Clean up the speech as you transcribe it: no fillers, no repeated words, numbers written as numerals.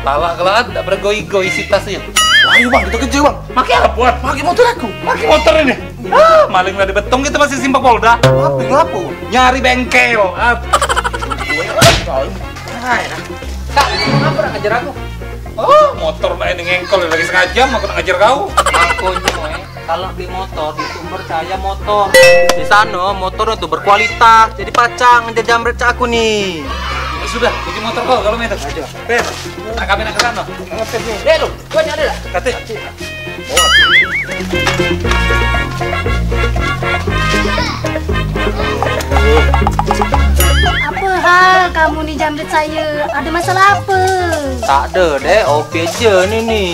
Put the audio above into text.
Talak kelaan, tidak bergoi-goi si tasnya. Wah, iya bang, kita kejar bang. Pakai apa buat? Pakai motor aku. Pakai motor ini. Maling dari betung kita masih simpang Polda. Ngapu? Nyari bengkel. Kak, kenapa nak ngajar aku? Oh, motor lah ini ngengkol lagi setengah jam aku nak ngajar kau. Makanya, kalau di motor di sumber cahaya motor. Di sana motor itu berkualitas. Jadi pacang ngajar jamret aku nih. Ya sudah, cuci motor kau kalau meter. Aja. Per, nak kami nak ke sana. Dek lu, gua nyari lah. Kate. Apa hal kamu nih jamret saya? Ada masalah apa? Tak ada deh, oke aja nih.